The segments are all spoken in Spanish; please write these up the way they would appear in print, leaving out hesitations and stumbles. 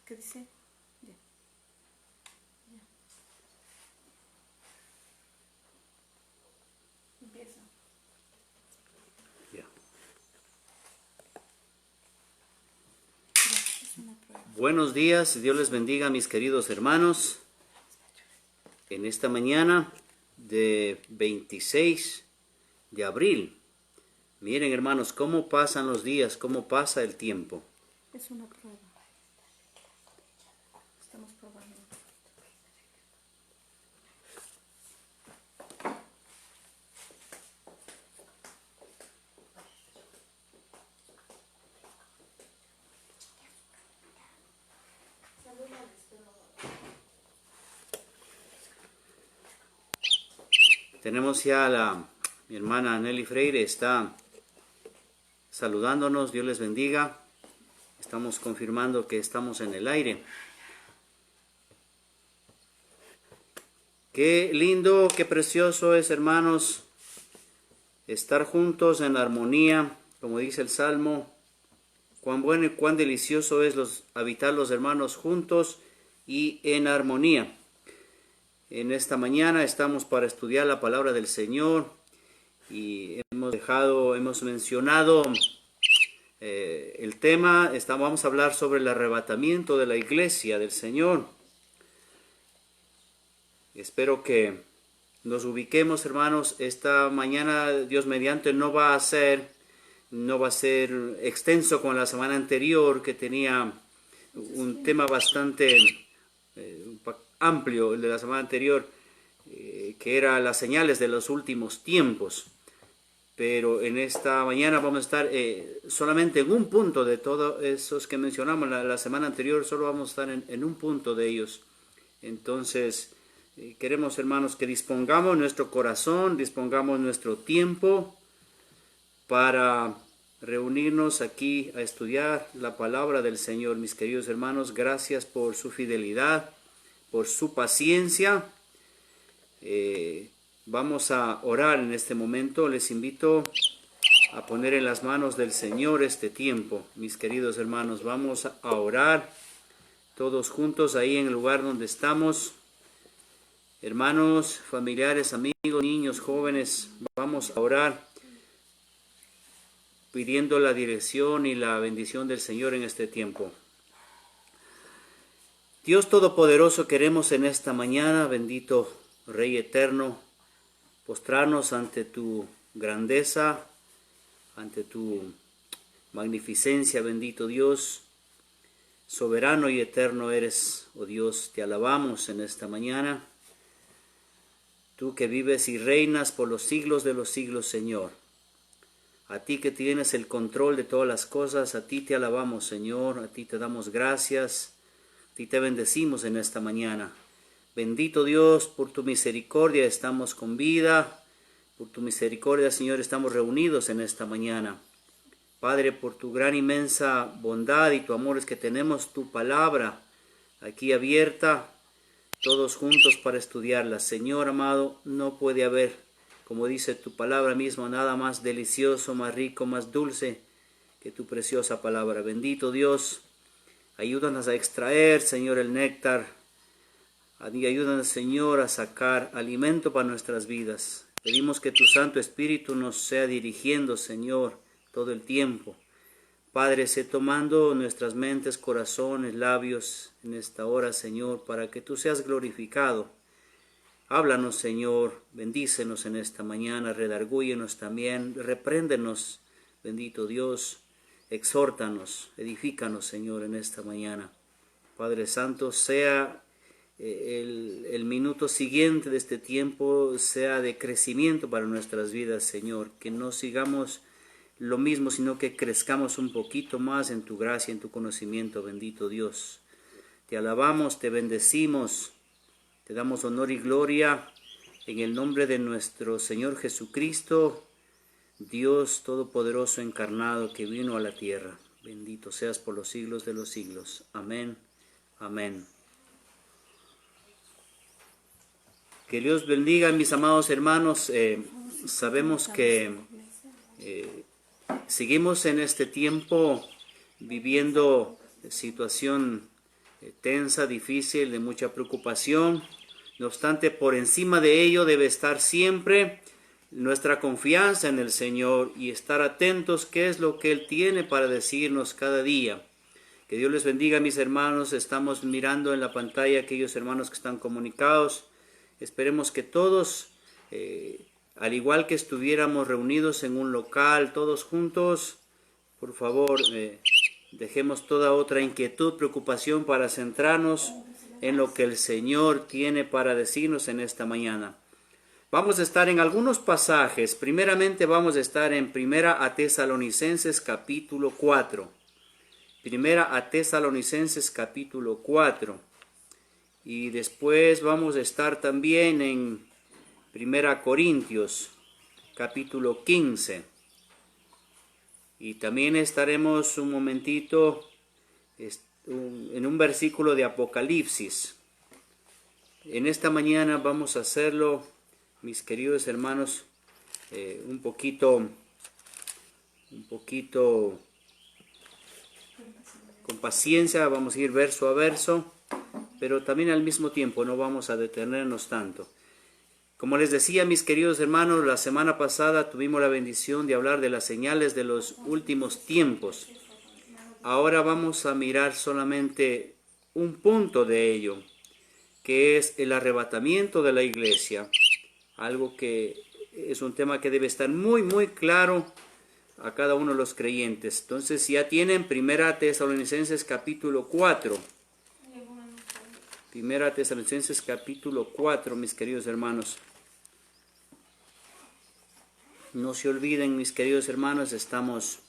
¿Qué dice? Ya. Ya. Empieza. Ya. Ya, es una prueba. Buenos días, Dios les bendiga, mis queridos hermanos. En esta mañana de 26 de abril, miren hermanos, cómo pasan los días, cómo pasa el tiempo. Es una prueba. Estamos probando. Tenemos ya a mi hermana Nelly Freire, está saludándonos, Dios les bendiga. Estamos confirmando que estamos en el aire. Qué lindo, qué precioso es, hermanos, estar juntos en armonía, como dice el Salmo. Cuán bueno y cuán delicioso es habitar los hermanos juntos y en armonía. En esta mañana estamos para estudiar la palabra del Señor y hemos mencionado el tema. Vamos a hablar sobre el arrebatamiento de la iglesia del Señor. Espero que nos ubiquemos, hermanos. Esta mañana, Dios mediante, no va a ser extenso con la semana anterior, que tenía un tema bastante amplio, el de la semana anterior, que era las señales de los últimos tiempos. Pero en esta mañana vamos a estar solamente en un punto de todos esos que mencionamos la semana anterior. Solo vamos a estar en un punto de ellos. Entonces queremos, hermanos, que dispongamos nuestro corazón, dispongamos nuestro tiempo para reunirnos aquí a estudiar la palabra del Señor. Mis queridos hermanos, gracias por su fidelidad, por su paciencia. Vamos a orar en este momento. Les invito a poner en las manos del Señor este tiempo. Mis queridos hermanos, vamos a orar todos juntos ahí en el lugar donde estamos. Hermanos, familiares, amigos, niños, jóvenes, vamos a orar pidiendo la dirección y la bendición del Señor en este tiempo. Dios Todopoderoso, queremos en esta mañana, bendito Rey eterno, postrarnos ante tu grandeza, ante tu magnificencia, bendito Dios. Soberano y eterno eres, oh Dios, te alabamos en esta mañana. Tú que vives y reinas por los siglos de los siglos, Señor. A ti que tienes el control de todas las cosas, a ti te alabamos, Señor, a ti te damos gracias, a ti te bendecimos en esta mañana. Bendito Dios, por tu misericordia estamos con vida, por tu misericordia, Señor, estamos reunidos en esta mañana. Padre, por tu gran inmensa bondad y tu amor es que tenemos tu palabra aquí abierta, todos juntos para estudiarla. Señor amado, no puede haber, como dice tu palabra misma, nada más delicioso, más rico, más dulce que tu preciosa palabra. Bendito Dios, ayúdanos a extraer, Señor, el néctar. Ayúdanos, Señor, a sacar alimento para nuestras vidas. Pedimos que tu Santo Espíritu nos sea dirigiendo, Señor, todo el tiempo. Padre, sé tomando nuestras mentes, corazones, labios en esta hora, Señor, para que tú seas glorificado. Háblanos, Señor, bendícenos en esta mañana, redargúyenos también, repréndenos, bendito Dios, exhórtanos, edifícanos, Señor, en esta mañana. Padre Santo, sea el minuto siguiente de este tiempo, sea de crecimiento para nuestras vidas, Señor, que no sigamos lo mismo, sino que crezcamos un poquito más en tu gracia, en tu conocimiento, bendito Dios. Te alabamos, te bendecimos, te damos honor y gloria en el nombre de nuestro Señor Jesucristo, Dios Todopoderoso encarnado que vino a la tierra. Bendito seas por los siglos de los siglos. Amén, amén. Que Dios bendiga, mis amados hermanos. Sabemos que seguimos en este tiempo viviendo situación tensa, difícil, de mucha preocupación. No obstante, por encima de ello debe estar siempre nuestra confianza en el Señor y estar atentos qué es lo que Él tiene para decirnos cada día. Que Dios les bendiga, mis hermanos. Estamos mirando en la pantalla aquellos hermanos que están comunicados. Esperemos que todos, al igual que estuviéramos reunidos en un local, todos juntos, por favor, dejemos toda otra inquietud, preocupación para centrarnos en lo que el Señor tiene para decirnos en esta mañana. Vamos a estar en algunos pasajes. Primeramente vamos a estar en Primera a Tesalonicenses capítulo 4. Primera a Tesalonicenses capítulo 4. Y después vamos a estar también en Primera Corintios capítulo 15. Y también estaremos un momentito en un versículo de Apocalipsis. En esta mañana vamos a hacerlo, mis queridos hermanos, un poquito con paciencia. Vamos a ir verso a verso, pero también al mismo tiempo no vamos a detenernos tanto. Como les decía, mis queridos hermanos, la semana pasada tuvimos la bendición de hablar de las señales de los últimos tiempos. Ahora vamos a mirar solamente un punto de ello, que es el arrebatamiento de la iglesia. Algo que es un tema que debe estar muy, muy claro a cada uno de los creyentes. Entonces, ya tienen Primera Tesalonicenses capítulo 4. Primera Tesalonicenses capítulo 4, mis queridos hermanos. No se olviden, mis queridos hermanos, estamos,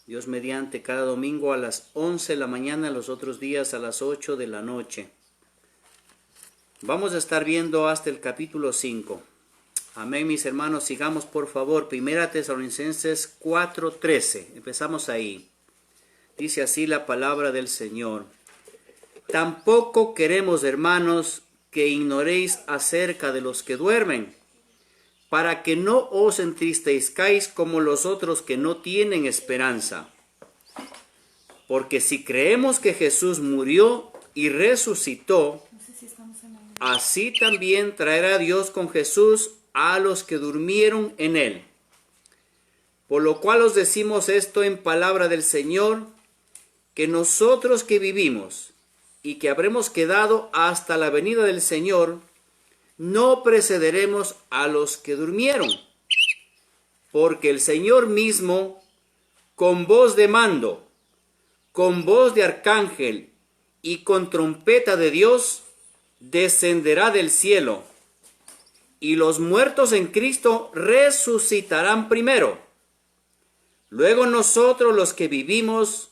Dios mediante, cada domingo a las 11 de la mañana, los otros días a las 8 de la noche. Vamos a estar viendo hasta el capítulo 5. Amén, mis hermanos. Sigamos, por favor, Primera Tesalonicenses 4:13. Empezamos ahí. Dice así la palabra del Señor. Tampoco queremos, hermanos, que ignoréis acerca de los que duermen, para que no os entristezcáis como los otros que no tienen esperanza. Porque si creemos que Jesús murió y resucitó, así también traerá Dios con Jesús a los que durmieron en él. Por lo cual os decimos esto en palabra del Señor, que nosotros que vivimos y que habremos quedado hasta la venida del Señor, no precederemos a los que durmieron. Porque el Señor mismo, con voz de mando, con voz de arcángel y con trompeta de Dios, descenderá del cielo, y los muertos en Cristo resucitarán primero. Luego nosotros, los que vivimos,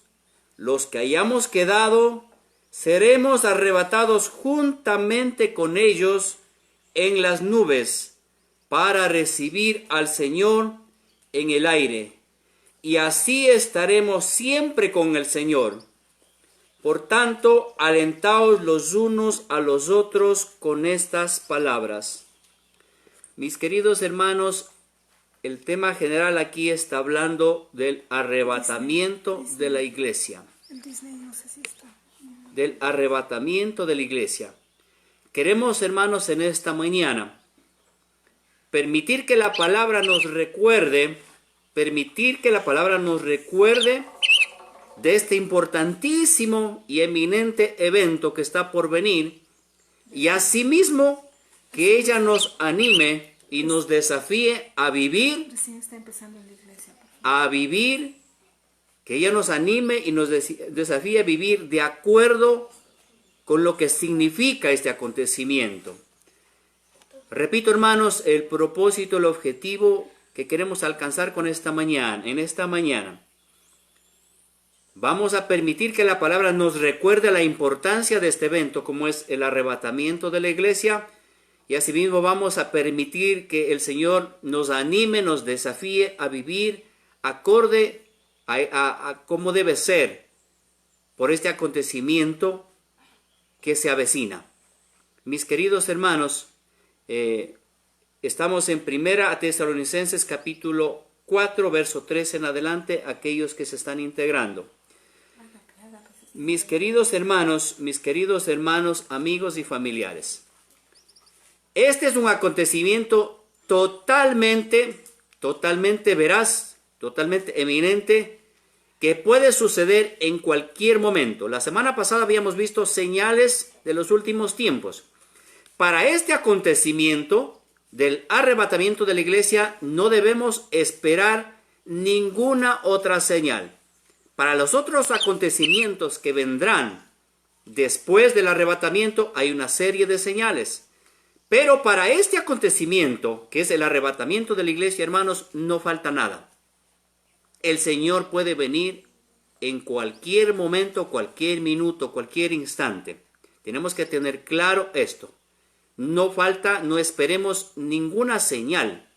los que hayamos quedado, seremos arrebatados juntamente con ellos en las nubes para recibir al Señor en el aire, y así estaremos siempre con el Señor. Por tanto, alentaos los unos a los otros con estas palabras. Mis queridos hermanos, el tema general aquí está hablando del arrebatamiento de la iglesia. Del arrebatamiento de la iglesia. Queremos, hermanos, en esta mañana permitir que la palabra nos recuerde de este importantísimo y eminente evento que está por venir, y asimismo que ella nos anime y nos desafíe a vivir, que ella nos anime y nos desafíe a vivir de acuerdo con lo que significa este acontecimiento. Repito, hermanos, el propósito, el objetivo que queremos alcanzar con en esta mañana. Vamos a permitir que la palabra nos recuerde la importancia de este evento, como es el arrebatamiento de la iglesia, y asimismo vamos a permitir que el Señor nos anime, nos desafíe a vivir acorde a cómo debe ser por este acontecimiento que se avecina. Mis queridos hermanos, estamos en Primera Tesalonicenses capítulo 4, verso 13 en adelante, aquellos que se están integrando. mis queridos hermanos, amigos y familiares, este es un acontecimiento totalmente veraz, totalmente eminente, que puede suceder en cualquier momento. La semana pasada habíamos visto señales de los últimos tiempos. Para este acontecimiento del arrebatamiento de la iglesia no debemos esperar ninguna otra señal. Para los otros acontecimientos que vendrán después del arrebatamiento hay una serie de señales. Pero para este acontecimiento, que es el arrebatamiento de la iglesia, hermanos, no falta nada. El Señor puede venir en cualquier momento, cualquier minuto, cualquier instante. Tenemos que tener claro esto. No esperemos ninguna señal.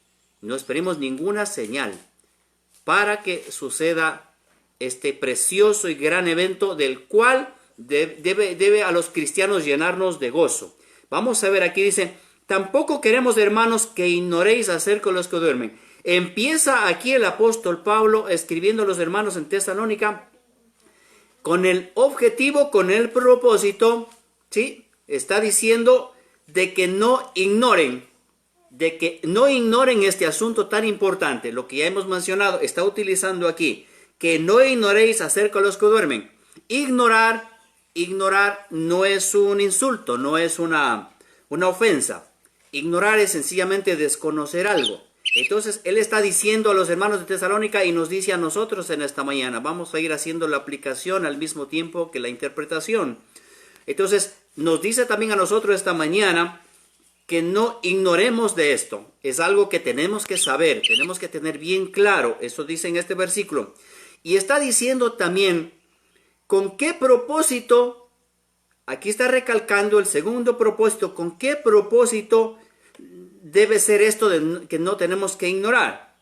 No esperemos ninguna señal para que suceda este precioso y gran evento del cual debe a los cristianos llenarnos de gozo. Vamos a ver, aquí dice, tampoco queremos, hermanos, que ignoréis acerca de los que duermen. Empieza aquí el apóstol Pablo escribiendo a los hermanos en Tesalónica con el objetivo, con el propósito, ¿sí? Está diciendo de que no ignoren este asunto tan importante, lo que ya hemos mencionado, está utilizando aquí, que no ignoréis acerca de los que duermen. Ignorar no es un insulto, no es una ofensa. Ignorar es sencillamente desconocer algo. Entonces, él está diciendo a los hermanos de Tesalónica y nos dice a nosotros en esta mañana. Vamos a ir haciendo la aplicación al mismo tiempo que la interpretación. Entonces, nos dice también a nosotros esta mañana que no ignoremos de esto. Es algo que tenemos que saber, tenemos que tener bien claro. Eso dice en este versículo. Y está diciendo también con qué propósito, aquí está recalcando el segundo propósito, con qué propósito debe ser esto que no tenemos que ignorar.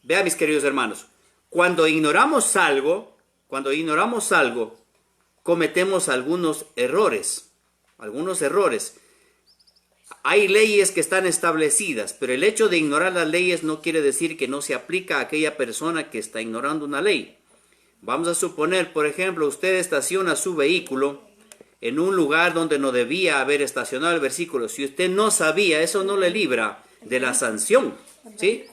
Vean, mis queridos hermanos, cuando ignoramos algo, cometemos algunos errores. Hay leyes que están establecidas, pero el hecho de ignorar las leyes no quiere decir que no se aplica a aquella persona que está ignorando una ley. Vamos a suponer, por ejemplo, usted estaciona su vehículo en un lugar donde no debía haber estacionado el versículo. Si usted no sabía, eso no le libra de la sanción, ¿sí?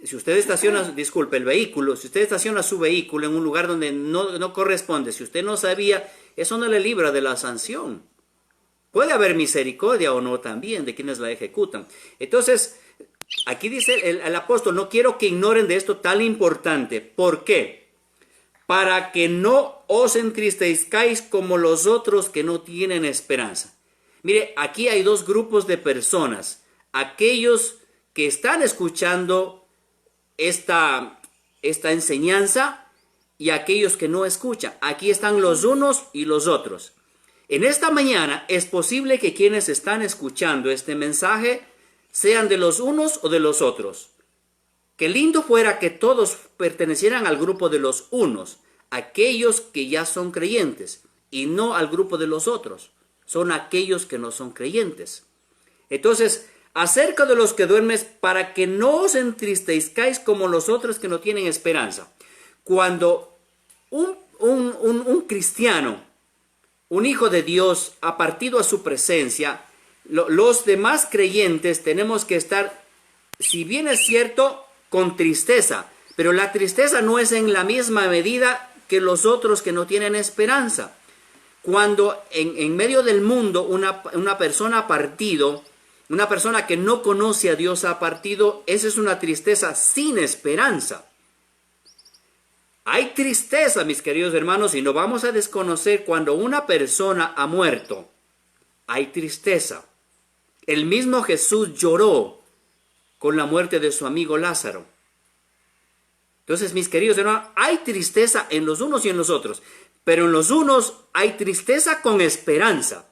Si usted estaciona, disculpe, si usted estaciona su vehículo en un lugar donde no corresponde, si usted no sabía, eso no le libra de la sanción. Puede haber misericordia o no también de quienes la ejecutan. Entonces, aquí dice el apóstol, no quiero que ignoren de esto tan importante. ¿Por qué? Para que no os entristezcáis como los otros que no tienen esperanza. Mire, aquí hay dos grupos de personas. Aquellos que están escuchando esta enseñanza y aquellos que no escuchan. Aquí están los unos y los otros. En esta mañana es posible que quienes están escuchando este mensaje sean de los unos o de los otros. Qué lindo fuera que todos pertenecieran al grupo de los unos, aquellos que ya son creyentes, y no al grupo de los otros. Son aquellos que no son creyentes. Entonces, acerca de los que duermen, para que no os entristezcáis como los otros que no tienen esperanza. Cuando un cristiano, un hijo de Dios, ha partido a su presencia, los demás creyentes tenemos que estar, si bien es cierto, con tristeza, pero la tristeza no es en la misma medida que los otros que no tienen esperanza. Cuando en medio del mundo una persona ha partido, una persona que no conoce a Dios ha partido, esa es una tristeza sin esperanza. Hay tristeza, mis queridos hermanos, y no vamos a desconocer cuando una persona ha muerto. Hay tristeza. El mismo Jesús lloró con la muerte de su amigo Lázaro. Entonces, mis queridos hermanos, hay tristeza en los unos y en los otros. Pero en los unos hay tristeza con esperanza.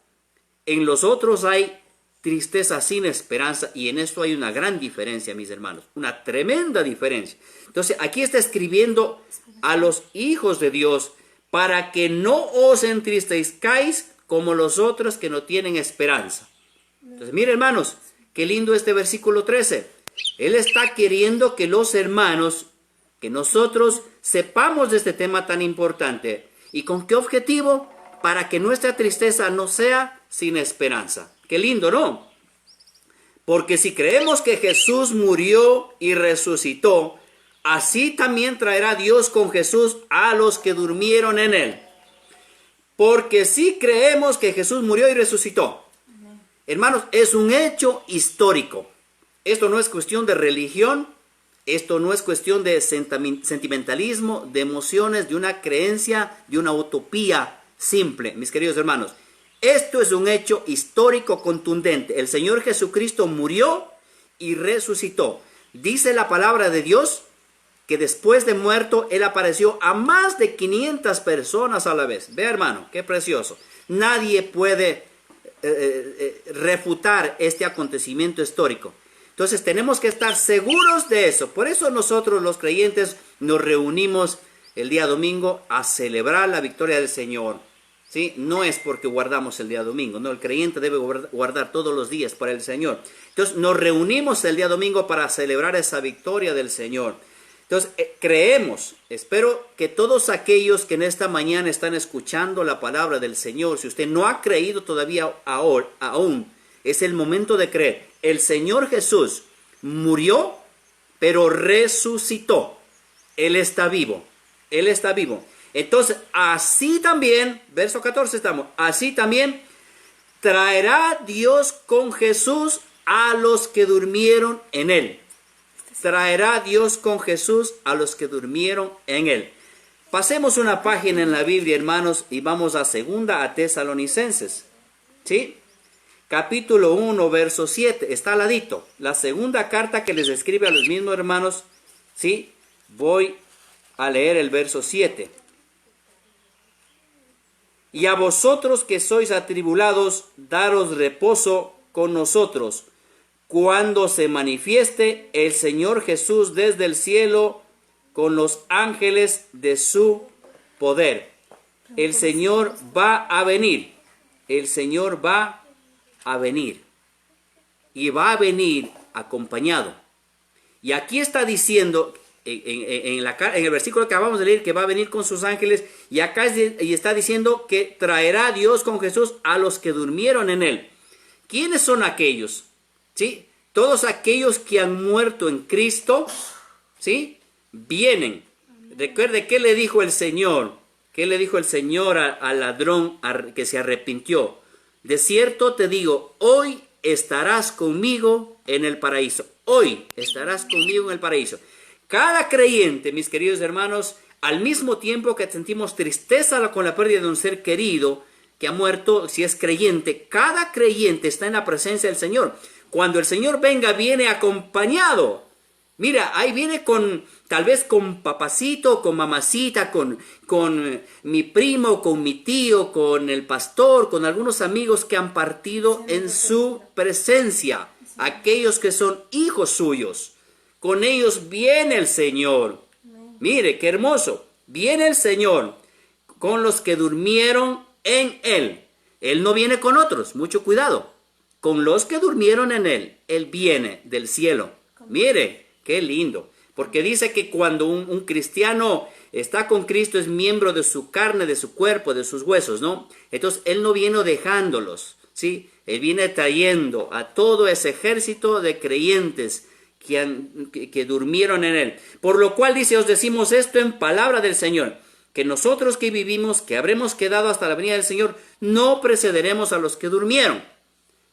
En los otros hay tristeza sin esperanza. Y en esto hay una gran diferencia, mis hermanos. Una tremenda diferencia. Entonces, aquí está escribiendo a los hijos de Dios para que no os entristezcáis como los otros que no tienen esperanza. Entonces, miren, hermanos, qué lindo este versículo 13. Él está queriendo que los hermanos, que nosotros sepamos de este tema tan importante. ¿Y con qué objetivo? Para que nuestra tristeza no sea sin esperanza. Qué lindo, ¿no? Porque si creemos que Jesús murió y resucitó, así también traerá Dios con Jesús a los que durmieron en él. Porque si creemos que Jesús murió y resucitó, hermanos, es un hecho histórico. Esto no es cuestión de religión, esto no es cuestión de sentimentalismo, de emociones, de una creencia, de una utopía simple, mis queridos hermanos. Esto es un hecho histórico contundente. El Señor Jesucristo murió y resucitó. Dice la palabra de Dios que después de muerto, Él apareció a más de 500 personas a la vez. Ve, hermano, qué precioso. Nadie puede refutar este acontecimiento histórico. Entonces tenemos que estar seguros de eso. Por eso nosotros los creyentes nos reunimos el día domingo a celebrar la victoria del Señor. ¿Sí? No es porque guardamos el día domingo, no, el creyente debe guardar todos los días para el Señor. Entonces nos reunimos el día domingo para celebrar esa victoria del Señor. Entonces creemos, espero que todos aquellos que en esta mañana están escuchando la palabra del Señor, si usted no ha creído todavía aún, es el momento de creer. El Señor Jesús murió, pero resucitó. Él está vivo, Él está vivo. Entonces, así también, verso 14 estamos, así también traerá Dios con Jesús a los que durmieron en Él. Traerá Dios con Jesús a los que durmieron en Él. Pasemos una página en la Biblia, hermanos, y vamos a 2 a Tesalonicenses. ¿Sí? Capítulo 1, verso 7, está al ladito. La segunda carta que les escribe a los mismos hermanos, ¿sí? Voy a leer el verso 7. Y a vosotros que sois atribulados, daros reposo con nosotros, cuando se manifieste el Señor Jesús desde el cielo con los ángeles de su poder. El Señor va a venir. El Señor va a venir. Y va a venir acompañado. Y aquí está diciendo en el versículo que acabamos de leer que va a venir con sus ángeles, y acá está diciendo que traerá Dios con Jesús a los que durmieron en él. ¿Quiénes son aquellos? ¿Sí? Todos aquellos que han muerto en Cristo, ¿sí? Vienen. Recuerde qué le dijo el Señor. ¿Qué le dijo el Señor al ladrón que se arrepintió? De cierto te digo, hoy estarás conmigo en el paraíso. Hoy estarás conmigo en el paraíso. Cada creyente, mis queridos hermanos, al mismo tiempo que sentimos tristeza con la pérdida de un ser querido que ha muerto, si es creyente, cada creyente está en la presencia del Señor. Cuando el Señor venga, viene acompañado. Mira, ahí viene tal vez con papacito, con mamacita, con mi primo, con mi tío, con el pastor, con algunos amigos que han partido en su presencia. Aquellos que son hijos suyos. Con ellos viene el Señor. Mire, qué hermoso. Viene el Señor con los que durmieron en Él. Él no viene con otros, mucho cuidado. Con los que durmieron en Él, Él viene del cielo. Mire, qué lindo. Porque dice que cuando un cristiano está con Cristo es miembro de su carne, de su cuerpo, de sus huesos, ¿no? Entonces Él no viene dejándolos, ¿sí? Él viene trayendo a todo ese ejército de creyentes que durmieron en Él. Por lo cual dice, os decimos esto en palabra del Señor, que nosotros que vivimos, que habremos quedado hasta la venida del Señor, no precederemos a los que durmieron.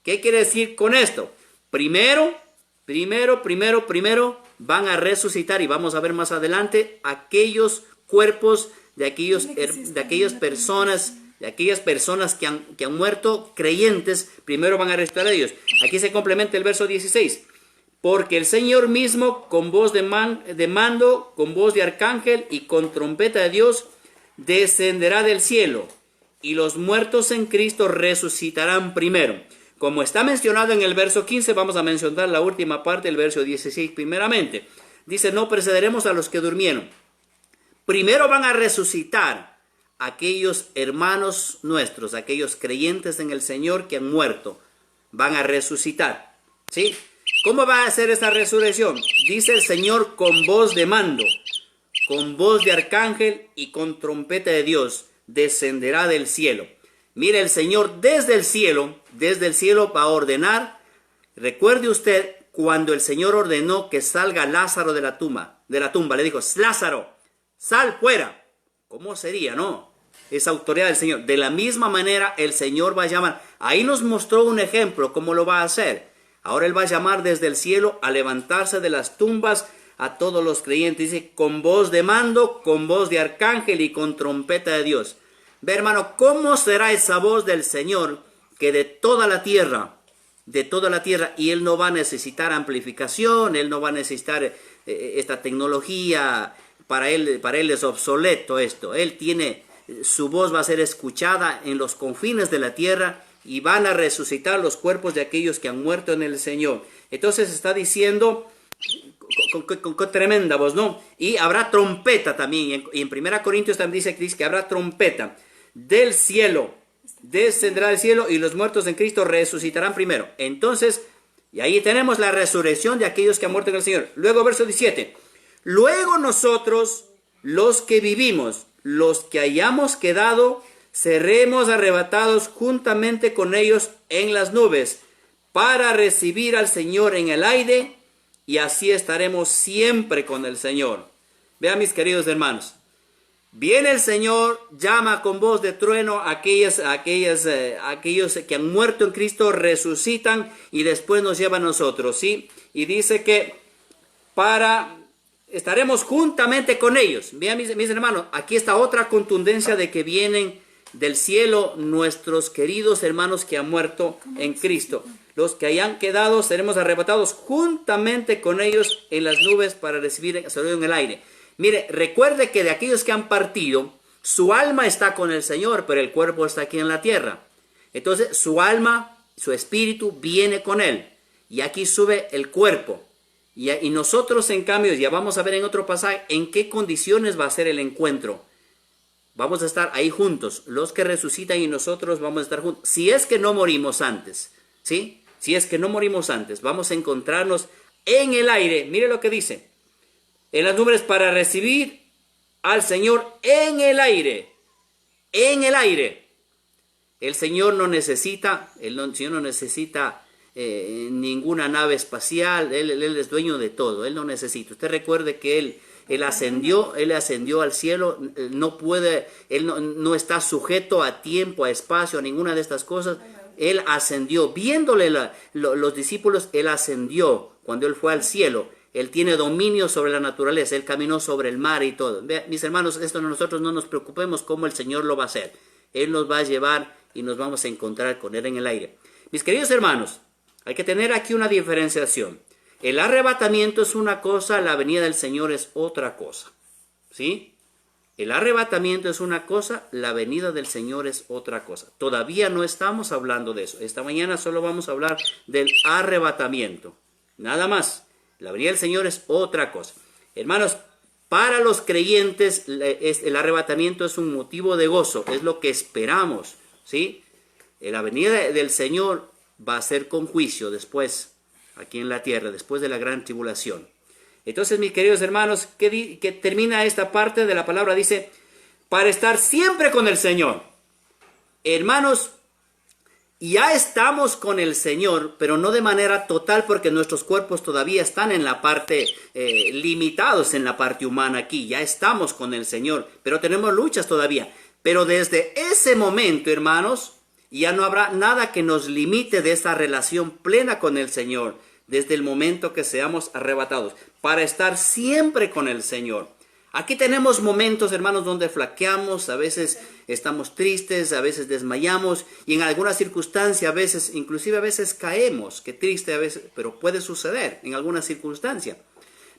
¿Qué quiere decir con esto? Primero, van a resucitar, y vamos a ver más adelante, aquellos cuerpos de aquellas personas que han muerto creyentes, primero van a resucitar a ellos. Aquí se complementa el verso 16. Porque el Señor mismo, con voz de mando, con voz de arcángel y con trompeta de Dios, descenderá del cielo, y los muertos en Cristo resucitarán primero. Como está mencionado en el verso 15, vamos a mencionar la última parte del verso 16 primeramente. Dice, no precederemos a los que durmieron. Primero van a resucitar aquellos hermanos nuestros, aquellos creyentes en el Señor que han muerto. Van a resucitar, ¿sí? ¿Cómo va a ser esa resurrección? Dice el Señor, con voz de mando, con voz de arcángel y con trompeta de Dios. descenderá del cielo. Mire, el Señor desde el cielo va a ordenar. Recuerde usted cuando el Señor ordenó que salga Lázaro de la tumba, le dijo, Lázaro, sal fuera. ¿Cómo sería, no? Esa autoridad del Señor. De la misma manera el Señor va a llamar. Ahí nos mostró un ejemplo cómo lo va a hacer. Ahora Él va a llamar desde el cielo a levantarse de las tumbas a todos los creyentes. Dice, con voz de mando, con voz de arcángel y con trompeta de Dios. Ve, hermano, ¿cómo será esa voz del Señor que de toda la tierra, y Él no va a necesitar amplificación, Él no va a necesitar esta tecnología, para él es obsoleto esto. Él tiene, su voz va a ser escuchada en los confines de la tierra y van a resucitar los cuerpos de aquellos que han muerto en el Señor. Entonces está diciendo con tremenda voz, ¿no? Y habrá trompeta también. Y en 1 Corintios también dice que habrá trompeta del cielo. Descenderá del cielo y los muertos en Cristo resucitarán primero. Entonces, y ahí tenemos la resurrección de aquellos que han muerto en el Señor. Luego, verso 17. Luego nosotros, los que vivimos, los que hayamos quedado, seremos arrebatados juntamente con ellos en las nubes para recibir al Señor en el aire, y así estaremos siempre con el Señor. Vean, mis queridos hermanos, viene el Señor, llama con voz de trueno a aquellos que han muerto en Cristo, resucitan y después nos lleva a nosotros, ¿sí? Y dice que estaremos juntamente con ellos. Vean, mis hermanos, aquí está otra contundencia de que vienen del cielo nuestros queridos hermanos que han muerto en Cristo. Los que hayan quedado seremos arrebatados juntamente con ellos en las nubes para recibir saludo en el aire. Mire, recuerde que de aquellos que han partido, su alma está con el Señor, pero el cuerpo está aquí en la tierra. Entonces su alma, su espíritu viene con Él. Y aquí sube el cuerpo. Y nosotros, en cambio, ya vamos a ver en otro pasaje en qué condiciones va a ser el encuentro. Vamos a estar ahí juntos. Los que resucitan y nosotros vamos a estar juntos. Si es que no morimos antes, ¿sí? Si es que no morimos antes, vamos a encontrarnos en el aire. Mire lo que dice. En las nubes para recibir al Señor en el aire. En el aire. El Señor no necesita, ninguna nave espacial. Él es dueño de todo. Él no necesita. Usted recuerde que Él ascendió al cielo. Él no está sujeto a tiempo, a espacio, a ninguna de estas cosas. Él ascendió. Viéndole los discípulos, Él ascendió cuando Él fue al cielo. Él tiene dominio sobre la naturaleza. Él caminó sobre el mar y todo. Vean, mis hermanos, nosotros no nos preocupemos cómo el Señor lo va a hacer. Él nos va a llevar y nos vamos a encontrar con Él en el aire. Mis queridos hermanos, hay que tener aquí una diferenciación. El arrebatamiento es una cosa, la venida del Señor es otra cosa. ¿Sí? El arrebatamiento es una cosa, la venida del Señor es otra cosa. Todavía no estamos hablando de eso. Esta mañana solo vamos a hablar del arrebatamiento. Nada más. La venida del Señor es otra cosa. Hermanos, para los creyentes el arrebatamiento es un motivo de gozo. Es lo que esperamos. ¿Sí? La venida del Señor va a ser con juicio después, aquí en la tierra, después de la gran tribulación. Entonces, mis queridos hermanos, que termina esta parte de la palabra, dice, para estar siempre con el Señor. Hermanos, ya estamos con el Señor, pero no de manera total, porque nuestros cuerpos todavía están en la parte, limitados en la parte humana aquí. Ya estamos con el Señor, pero tenemos luchas todavía. Pero desde ese momento, hermanos, ya no habrá nada que nos limite de esta relación plena con el Señor, desde el momento que seamos arrebatados, para estar siempre con el Señor. Aquí tenemos momentos, hermanos, donde flaqueamos, a veces estamos tristes, a veces desmayamos, y en alguna circunstancia, a veces, inclusive a veces caemos, qué triste a veces, pero puede suceder en alguna circunstancia.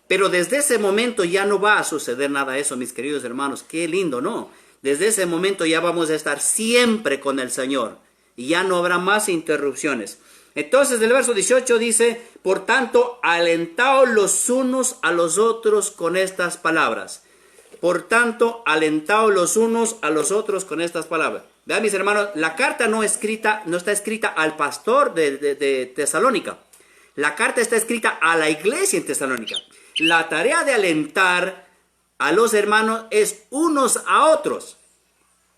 Pero desde ese momento ya no va a suceder nada de eso, mis queridos hermanos, qué lindo, ¿no? Desde ese momento ya vamos a estar siempre con el Señor y ya no habrá más interrupciones. Entonces el verso 18 dice, por tanto, alentaos los unos a los otros con estas palabras. Por tanto, alentaos los unos a los otros con estas palabras. Vean, mis hermanos, la carta no está escrita al pastor de Tesalónica. La carta está escrita a la iglesia en Tesalónica. La tarea de alentar a los hermanos es unos a otros.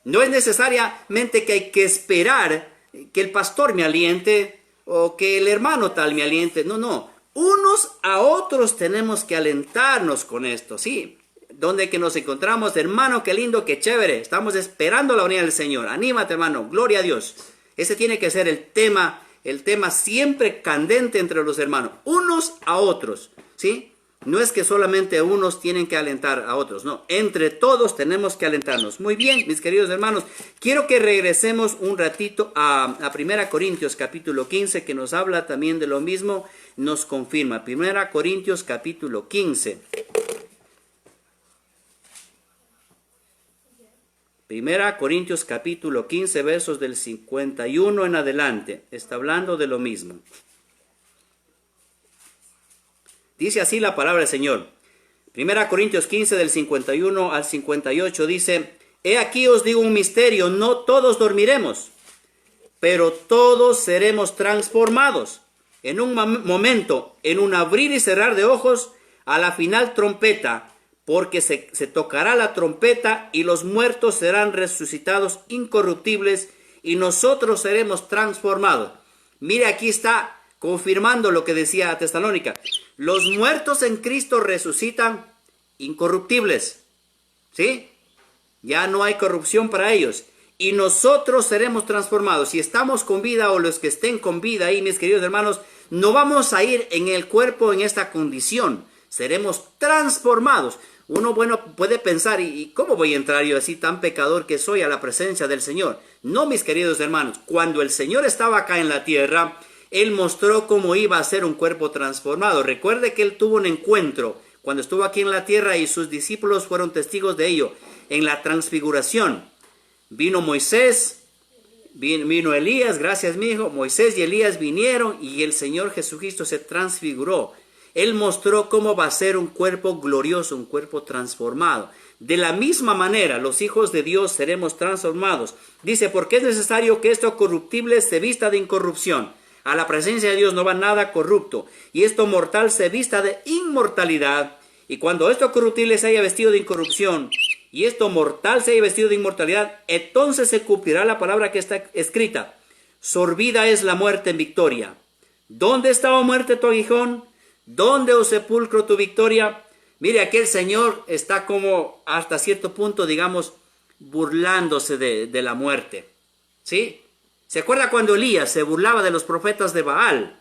No es necesariamente que hay que esperar que el pastor me aliente o que el hermano tal me aliente. No, no. Unos a otros tenemos que alentarnos con esto, ¿sí? Donde que nos encontramos, hermano, qué lindo, qué chévere. Estamos esperando la venida del Señor. Anímate, hermano. Gloria a Dios. Ese tiene que ser el tema siempre candente entre los hermanos. Unos a otros, ¿sí? No es que solamente unos tienen que alentar a otros, no. Entre todos tenemos que alentarnos. Muy bien, mis queridos hermanos. Quiero que regresemos un ratito a 1 Corintios capítulo 15, que nos habla también de lo mismo. Nos confirma. 1 Corintios capítulo 15. 1 Corintios capítulo 15, versos del 51 en adelante. Está hablando de lo mismo. Dice así la palabra del Señor. 1 Corintios 15 del 51 al 58 dice: He aquí os digo un misterio, no todos dormiremos, pero todos seremos transformados. En un momento, en un abrir y cerrar de ojos, a la final trompeta, porque se tocará la trompeta y los muertos serán resucitados incorruptibles y nosotros seremos transformados. Mire, aquí está confirmando lo que decía Tesalónica. Los muertos en Cristo resucitan incorruptibles, ¿sí? Ya no hay corrupción para ellos. Y nosotros seremos transformados. Si estamos con vida o los que estén con vida ahí, mis queridos hermanos, no vamos a ir en el cuerpo en esta condición. Seremos transformados. Uno, bueno, puede pensar, ¿y cómo voy a entrar yo así tan pecador que soy a la presencia del Señor? No, mis queridos hermanos. Cuando el Señor estaba acá en la tierra, Él mostró cómo iba a ser un cuerpo transformado. Recuerde que Él tuvo un encuentro cuando estuvo aquí en la tierra y sus discípulos fueron testigos de ello. En la transfiguración vino Moisés, vino Elías, gracias mi hijo. Moisés y Elías vinieron y el Señor Jesucristo se transfiguró. Él mostró cómo va a ser un cuerpo glorioso, un cuerpo transformado. De la misma manera, los hijos de Dios seremos transformados. Dice, porque es necesario que esto corruptible se vista de incorrupción. A la presencia de Dios no va nada corrupto. Y esto mortal se vista de inmortalidad. Y cuando esto corruptible se haya vestido de incorrupción, y esto mortal se haya vestido de inmortalidad, entonces se cumplirá la palabra que está escrita. Sorbida es la muerte en victoria. ¿Dónde está, oh muerte, tu aguijón? ¿Dónde, oh sepulcro, tu victoria? Mire, aquí el Señor está como hasta cierto punto, digamos, burlándose de la muerte. ¿Sí? ¿Se acuerda cuando Elías se burlaba de los profetas de Baal?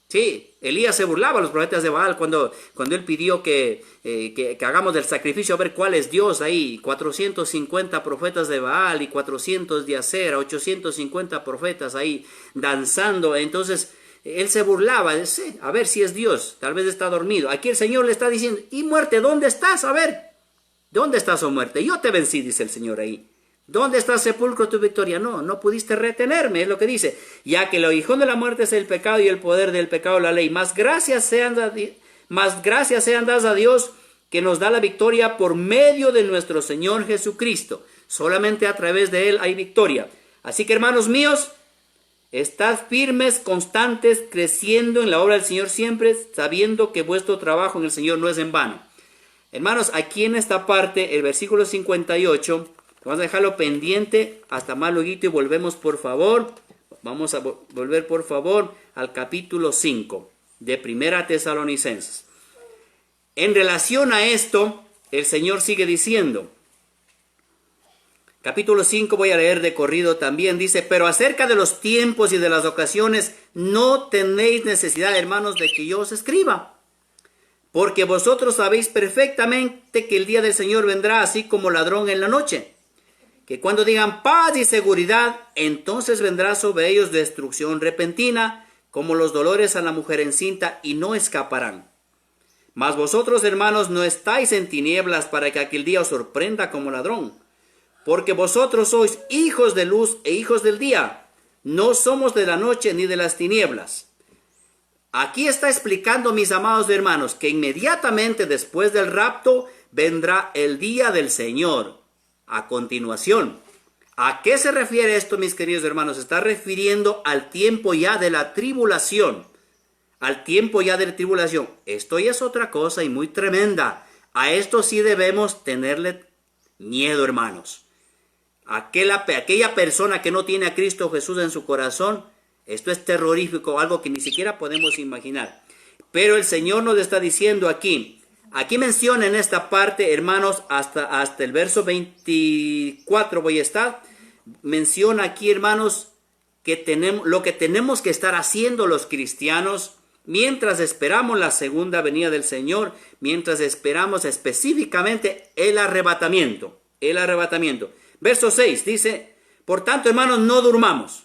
Sí, Elías se burlaba de los profetas de Baal cuando él pidió que hagamos del sacrificio a ver cuál es Dios ahí. 450 profetas de Baal y 400 de Acera, 850 profetas ahí danzando. Entonces él se burlaba, a ver si es Dios, tal vez está dormido. Aquí el Señor le está diciendo, ¿y muerte, dónde estás? A ver, ¿dónde estás, oh muerte? Yo te vencí, dice el Señor ahí. ¿Dónde está, sepulcro, tu victoria? No pudiste retenerme, es lo que dice. Ya que el aguijón de la muerte es el pecado y el poder del pecado la ley. Más gracias sean dadas a Dios que nos da la victoria por medio de nuestro Señor Jesucristo. Solamente a través de Él hay victoria. Así que, hermanos míos, estad firmes, constantes, creciendo en la obra del Señor siempre, sabiendo que vuestro trabajo en el Señor no es en vano. Hermanos, aquí en esta parte, el versículo 58... vamos a dejarlo pendiente hasta más luego y volvemos por favor. Vamos a volver por favor al capítulo 5 de Primera Tesalonicenses. En relación a esto, el Señor sigue diciendo. Capítulo 5 voy a leer de corrido también. Dice, pero acerca de los tiempos y de las ocasiones no tenéis necesidad, hermanos, de que yo os escriba. Porque vosotros sabéis perfectamente que el día del Señor vendrá así como ladrón en la noche. Que cuando digan paz y seguridad, entonces vendrá sobre ellos destrucción repentina, como los dolores a la mujer encinta, y no escaparán. Mas vosotros, hermanos, no estáis en tinieblas para que aquel día os sorprenda como ladrón. Porque vosotros sois hijos de luz e hijos del día. No somos de la noche ni de las tinieblas. Aquí está explicando, mis amados hermanos, que inmediatamente después del rapto vendrá el día del Señor. A continuación, ¿a qué se refiere esto, mis queridos hermanos? Se está refiriendo al tiempo ya de la tribulación. Al tiempo ya de la tribulación. Esto ya es otra cosa y muy tremenda. A esto sí debemos tenerle miedo, hermanos. aquella persona que no tiene a Cristo Jesús en su corazón, esto es terrorífico, algo que ni siquiera podemos imaginar. Pero el Señor nos está diciendo aquí menciona en esta parte, hermanos, hasta el verso 24 voy a estar, menciona aquí, hermanos, lo que tenemos que estar haciendo los cristianos mientras esperamos la segunda venida del Señor, mientras esperamos específicamente el arrebatamiento. Verso 6 dice, por tanto, hermanos, no durmamos.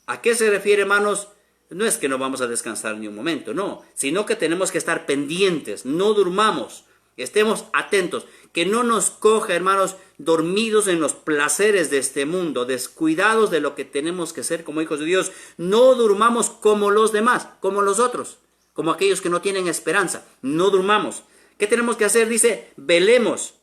¿A qué se refiere, hermanos? No es que no vamos a descansar ni un momento, no, sino que tenemos que estar pendientes, no durmamos, estemos atentos, que no nos coja, hermanos, dormidos en los placeres de este mundo, descuidados de lo que tenemos que ser como hijos de Dios. No durmamos como los demás, como los otros, como aquellos que no tienen esperanza. No durmamos. ¿Qué tenemos que hacer? Dice, velemos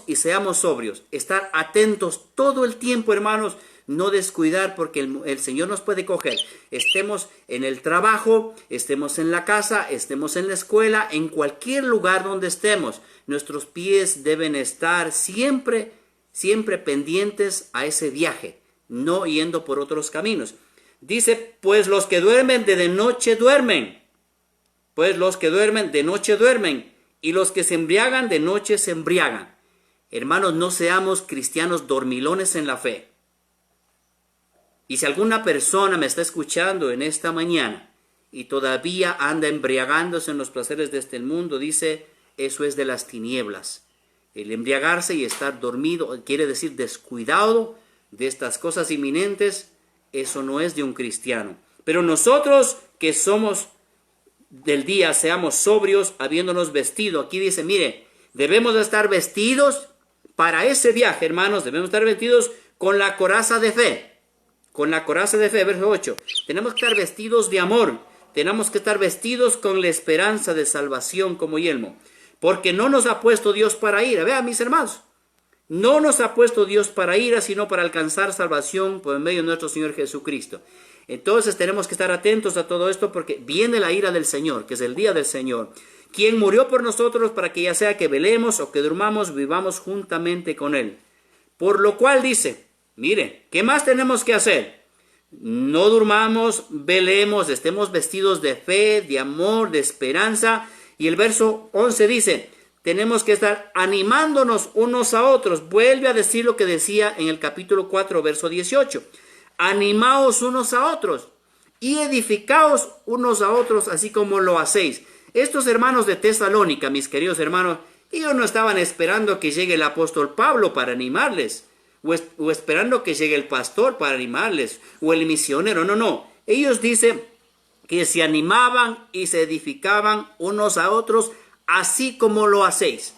y seamos sobrios. Estar atentos todo el tiempo, hermanos. No descuidar, porque el Señor nos puede coger. Estemos en el trabajo, estemos en la casa, estemos en la escuela, en cualquier lugar donde estemos. Nuestros pies deben estar siempre pendientes a ese viaje, no yendo por otros caminos. Dice, pues los que duermen de noche duermen. Y los que se embriagan de noche se embriagan. Hermanos, no seamos cristianos dormilones en la fe. Y si alguna persona me está escuchando en esta mañana y todavía anda embriagándose en los placeres de este mundo, dice, eso es de las tinieblas. El embriagarse y estar dormido quiere decir descuidado de estas cosas inminentes. Eso no es de un cristiano. Pero nosotros que somos del día, seamos sobrios, habiéndonos vestido. Aquí dice, mire, debemos de estar vestidos para ese viaje, hermanos. Debemos estar vestidos con la coraza de fe. Verso 8. Tenemos que estar vestidos de amor. Tenemos que estar vestidos con la esperanza de salvación como yelmo. Porque no nos ha puesto Dios para ira. Vean, mis hermanos. No nos ha puesto Dios para ira, sino para alcanzar salvación por medio de nuestro Señor Jesucristo. Entonces tenemos que estar atentos a todo esto, porque viene la ira del Señor, que es el día del Señor, quien murió por nosotros para que ya sea que velemos o que durmamos, vivamos juntamente con Él. Por lo cual dice, mire, ¿qué más tenemos que hacer? No durmamos, velemos, estemos vestidos de fe, de amor, de esperanza. Y el verso 11 dice, tenemos que estar animándonos unos a otros. Vuelve a decir lo que decía en el capítulo 4, verso 18. Animaos unos a otros y edificaos unos a otros, así como lo hacéis. Estos hermanos de Tesalónica, mis queridos hermanos, ellos no estaban esperando que llegue el apóstol Pablo para animarles, o esperando que llegue el pastor para animarles, o el misionero. No. Ellos dicen que se animaban y se edificaban unos a otros, así como lo hacéis.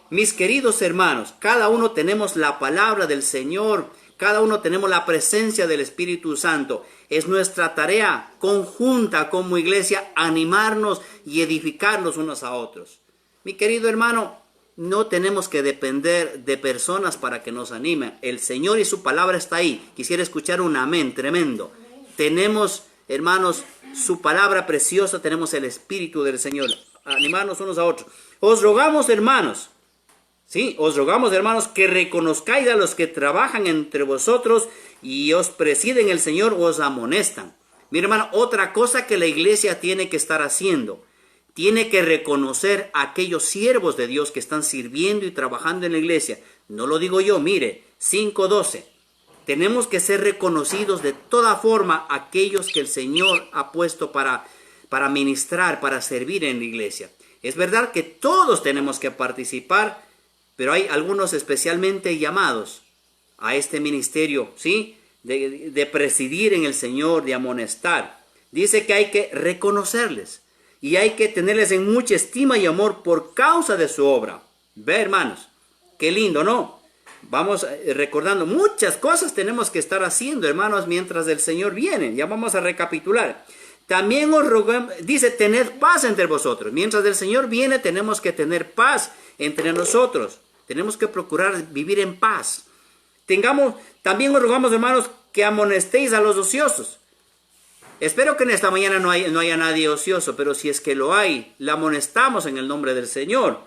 Mis queridos hermanos, cada uno tenemos la palabra del Señor, cada uno tenemos la presencia del Espíritu Santo. Es nuestra tarea conjunta como iglesia animarnos y edificarnos unos a otros. Mi querido hermano, no tenemos que depender de personas para que nos animen. El Señor y su palabra está ahí. Quisiera escuchar un amén tremendo. Tenemos, hermanos, su palabra preciosa, tenemos el Espíritu del Señor. Animarnos unos a otros. Os rogamos, hermanos, que reconozcáis a los que trabajan entre vosotros y os presiden el Señor, os amonestan. Mi hermano, otra cosa que la iglesia tiene que estar haciendo, tiene que reconocer a aquellos siervos de Dios que están sirviendo y trabajando en la iglesia. No lo digo yo, mire, 5:12. Tenemos que ser reconocidos de toda forma aquellos que el Señor ha puesto para ministrar, para servir en la iglesia. Es verdad que todos tenemos que participar, pero hay algunos especialmente llamados a este ministerio, ¿sí? De presidir en el Señor, de amonestar. Dice que hay que reconocerles y hay que tenerles en mucha estima y amor por causa de su obra. Ve, hermanos, qué lindo, ¿no? Vamos recordando muchas cosas tenemos que estar haciendo, hermanos, mientras el Señor viene. Ya vamos a recapitular. También os rogamos, dice, tened paz entre vosotros. Mientras el Señor viene, tenemos que tener paz entre nosotros. Tenemos que procurar vivir en paz. También os rogamos, hermanos, que amonestéis a los ociosos. Espero que en esta mañana no haya nadie ocioso, pero si es que lo hay, la amonestamos en el nombre del Señor.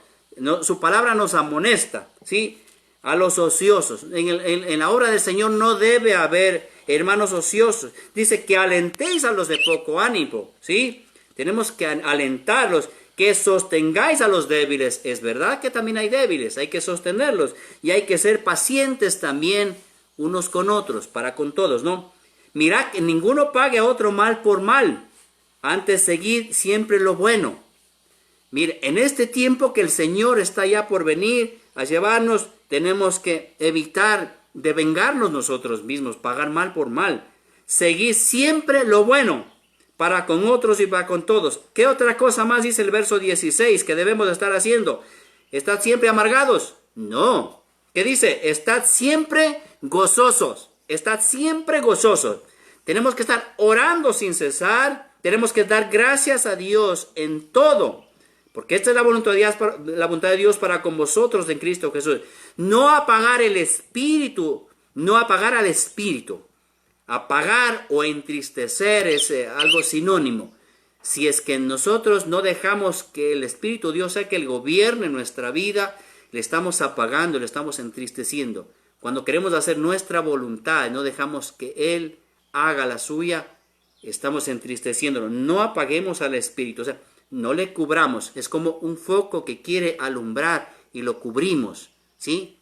Su palabra nos amonesta, ¿sí? a los ociosos. En la obra del Señor no debe haber hermanos ociosos. Dice que alentéis a los de poco ánimo, ¿sí? Tenemos que alentarlos, que sostengáis a los débiles. Es verdad que también hay débiles, hay que sostenerlos. Y hay que ser pacientes también unos con otros, para con todos, ¿no? Mirad que ninguno pague a otro mal por mal. Antes seguid siempre lo bueno. Mire, en este tiempo que el Señor está ya por venir a llevarnos, tenemos que evitar de vengarnos nosotros mismos, pagar mal por mal. Seguid siempre lo bueno, para con otros y para con todos. ¿Qué otra cosa más dice el verso 16 que debemos de estar haciendo? ¿Estad siempre amargados? No. ¿Qué dice? Estad siempre gozosos. Estad siempre gozosos. Tenemos que estar orando sin cesar. Tenemos que dar gracias a Dios en todo. Porque esta es la voluntad de Dios para con vosotros en Cristo Jesús. No apagar el espíritu, no apagar al espíritu. Apagar o entristecer es algo sinónimo. Si es que nosotros no dejamos que el Espíritu Dios sea que Él gobierne nuestra vida, le estamos apagando, le estamos entristeciendo. Cuando queremos hacer nuestra voluntad, no dejamos que Él haga la suya, estamos entristeciéndolo. No apaguemos al Espíritu, o sea, no le cubramos. Es como un foco que quiere alumbrar y lo cubrimos, ¿sí?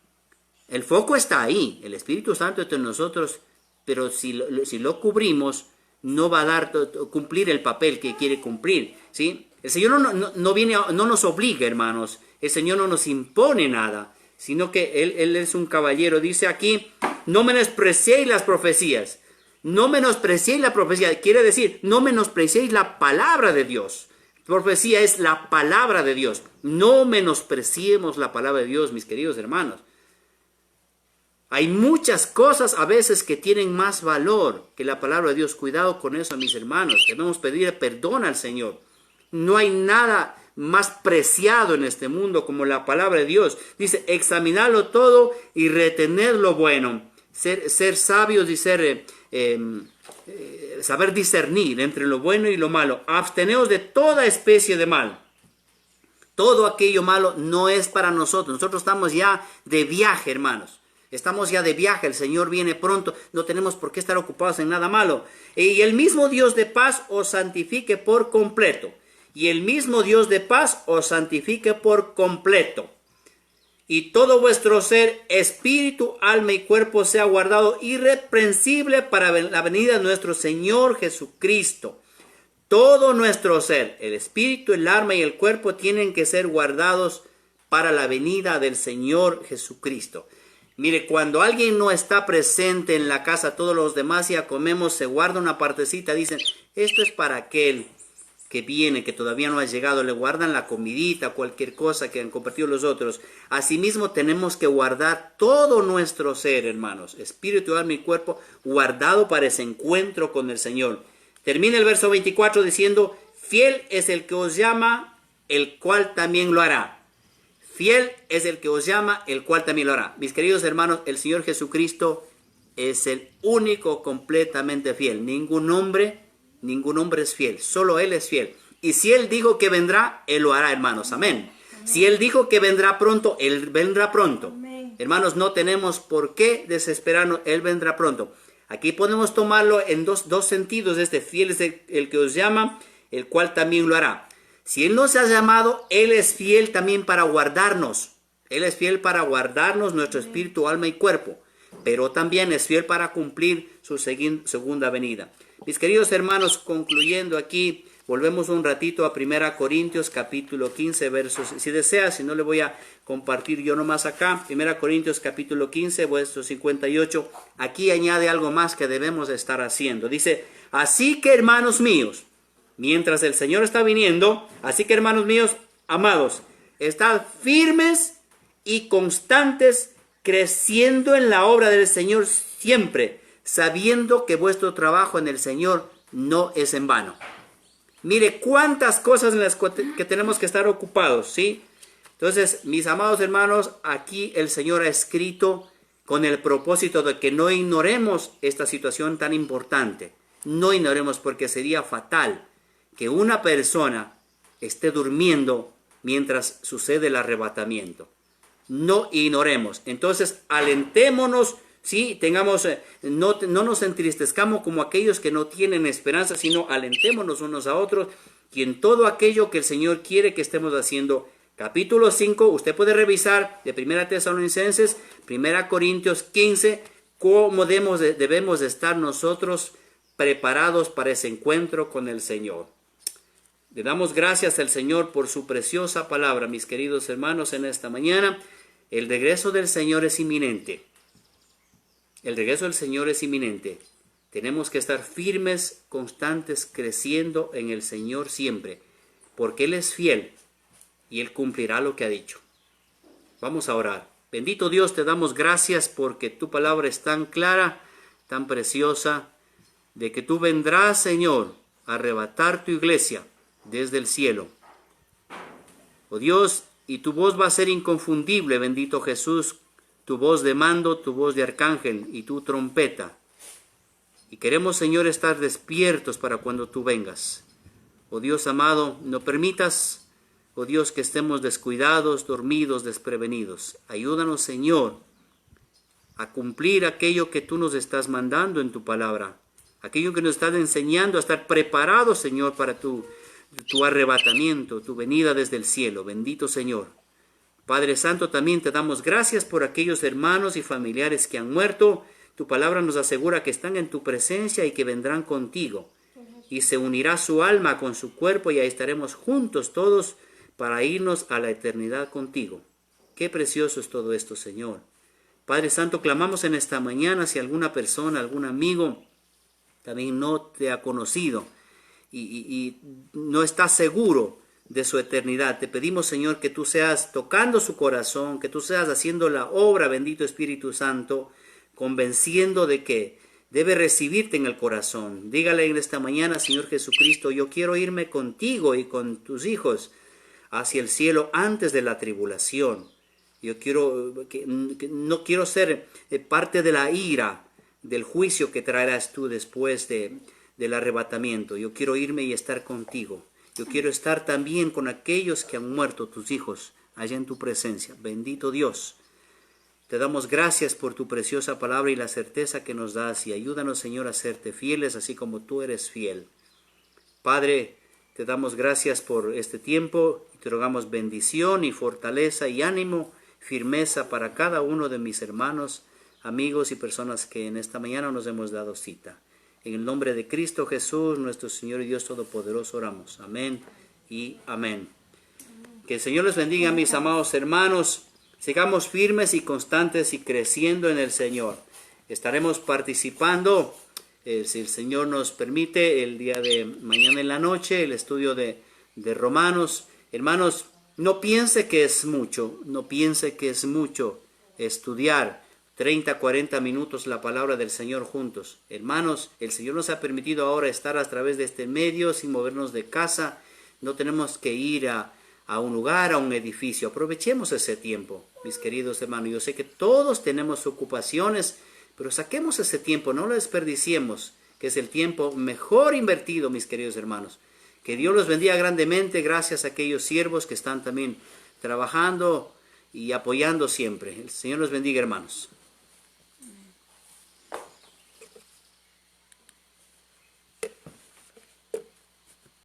El foco está ahí, el Espíritu Santo está en nosotros, pero si lo cubrimos, no va a cumplir el papel que quiere cumplir, ¿sí? El Señor no nos obliga, hermanos. El Señor no nos impone nada, sino que Él es un caballero. Dice aquí, no menospreciéis las profecías. No menospreciéis la profecía. Quiere decir, no menospreciéis la palabra de Dios. Profecía es la palabra de Dios. No menospreciemos la palabra de Dios, mis queridos hermanos. Hay muchas cosas a veces que tienen más valor que la palabra de Dios. Cuidado con eso, mis hermanos. Debemos pedir perdón al Señor. No hay nada más preciado en este mundo como la palabra de Dios. Dice, examinarlo todo y retener lo bueno. Ser sabios y saber discernir entre lo bueno y lo malo. Absteneos de toda especie de mal. Todo aquello malo no es para nosotros. Nosotros estamos ya de viaje, hermanos. Estamos ya de viaje, el Señor viene pronto, no tenemos por qué estar ocupados en nada malo. Y el mismo Dios de paz os santifique por completo. Y el mismo Dios de paz os santifique por completo. Y todo vuestro ser, espíritu, alma y cuerpo sea guardado irreprensible para la venida de nuestro Señor Jesucristo. Todo nuestro ser, el espíritu, el alma y el cuerpo tienen que ser guardados para la venida del Señor Jesucristo. Mire, cuando alguien no está presente en la casa, todos los demás ya comemos, se guarda una partecita, dicen, esto es para aquel que viene, que todavía no ha llegado, le guardan la comidita, cualquier cosa que han compartido los otros. Asimismo tenemos que guardar todo nuestro ser, hermanos, espíritu, alma y cuerpo, guardado para ese encuentro con el Señor. Termina el verso 24 diciendo, fiel es el que os llama, el cual también lo hará. Fiel es el que os llama, el cual también lo hará. Mis queridos hermanos, el Señor Jesucristo es el único completamente fiel. Ningún hombre es fiel. Solo Él es fiel. Y si Él dijo que vendrá, Él lo hará, hermanos. Amén. Si Él dijo que vendrá pronto, Él vendrá pronto. Amén. Hermanos, no tenemos por qué desesperarnos. Él vendrá pronto. Aquí podemos tomarlo en dos sentidos. Fiel es el que os llama, el cual también lo hará. Si Él nos ha llamado, Él es fiel también para guardarnos. Él es fiel para guardarnos nuestro espíritu, alma y cuerpo. Pero también es fiel para cumplir su segunda venida. Mis queridos hermanos, concluyendo aquí, volvemos un ratito a 1 Corintios capítulo 15 versos. Si desea, si no le voy a compartir yo nomás acá. 1 Corintios capítulo 15 versos 58. Aquí añade algo más que debemos estar haciendo. Dice, así que hermanos míos, mientras el Señor está viniendo, así que hermanos míos, amados, estad firmes y constantes, creciendo en la obra del Señor siempre, sabiendo que vuestro trabajo en el Señor no es en vano. Mire cuántas cosas en las que tenemos que estar ocupados, ¿sí? Entonces, mis amados hermanos, aquí el Señor ha escrito con el propósito de que no ignoremos esta situación tan importante. No ignoremos, porque sería fatal que una persona esté durmiendo mientras sucede el arrebatamiento. no ignoremos. Entonces, alentémonos, ¿sí? No nos entristezcamos como aquellos que no tienen esperanza, sino alentémonos unos a otros y en todo aquello que el Señor quiere que estemos haciendo. Capítulo 5, usted puede revisar de 1 Tesalonicenses, 1 Corintios 15, cómo debemos de estar nosotros preparados para ese encuentro con el Señor. Le damos gracias al Señor por su preciosa palabra, mis queridos hermanos, en esta mañana. El regreso del Señor es inminente. El regreso del Señor es inminente. Tenemos que estar firmes, constantes, creciendo en el Señor siempre, porque Él es fiel y Él cumplirá lo que ha dicho. Vamos a orar. Bendito Dios, te damos gracias porque tu palabra es tan clara, tan preciosa, de que tú vendrás, Señor, a arrebatar tu iglesia desde el cielo. Oh Dios, y tu voz va a ser inconfundible, bendito Jesús, tu voz de mando, tu voz de arcángel y tu trompeta. Y queremos, Señor, estar despiertos para cuando tú vengas. Oh Dios amado, no permitas, oh Dios, que estemos descuidados, dormidos, desprevenidos. Ayúdanos, Señor, a cumplir aquello que tú nos estás mandando en tu palabra, aquello que nos estás enseñando a estar preparados, Señor, para tu arrebatamiento, tu venida desde el cielo. Bendito Señor. Padre Santo, también te damos gracias por aquellos hermanos y familiares que han muerto. Tu palabra nos asegura que están en tu presencia y que vendrán contigo. Y se unirá su alma con su cuerpo y ahí estaremos juntos todos para irnos a la eternidad contigo. Qué precioso es todo esto, Señor. Padre Santo, clamamos en esta mañana si alguna persona, algún amigo también no te ha conocido y no está seguro de su eternidad. Te pedimos, Señor, que tú seas tocando su corazón, que tú seas haciendo la obra, bendito Espíritu Santo, convenciendo de que debe recibirte en el corazón. Dígale en esta mañana, Señor Jesucristo, yo quiero irme contigo y con tus hijos hacia el cielo antes de la tribulación. Yo no quiero ser parte de la ira, del juicio que traerás tú después del arrebatamiento. Yo quiero irme y estar contigo. Yo quiero estar también con aquellos que han muerto, tus hijos, allá en tu presencia. Bendito Dios. Te damos gracias por tu preciosa palabra y la certeza que nos das. Y ayúdanos, Señor, a serte fieles, así como tú eres fiel. Padre, te damos gracias por este tiempo y te rogamos bendición y fortaleza y ánimo, firmeza para cada uno de mis hermanos, amigos y personas que en esta mañana nos hemos dado cita. En el nombre de Cristo Jesús, nuestro Señor y Dios Todopoderoso, oramos. Amén y amén. Que el Señor les bendiga, mis amados hermanos. Sigamos firmes y constantes y creciendo en el Señor. Estaremos participando, si el Señor nos permite, el día de mañana en la noche, el estudio de Romanos. Hermanos, no piense que es mucho, estudiar 30, 40 minutos la palabra del Señor juntos. Hermanos, el Señor nos ha permitido ahora estar a través de este medio sin movernos de casa. No tenemos que ir a un lugar, a un edificio. Aprovechemos ese tiempo, mis queridos hermanos. Yo sé que todos tenemos ocupaciones, pero saquemos ese tiempo, no lo desperdiciemos, que es el tiempo mejor invertido, mis queridos hermanos. Que Dios los bendiga grandemente, gracias a aquellos siervos que están también trabajando y apoyando siempre. El Señor los bendiga, hermanos.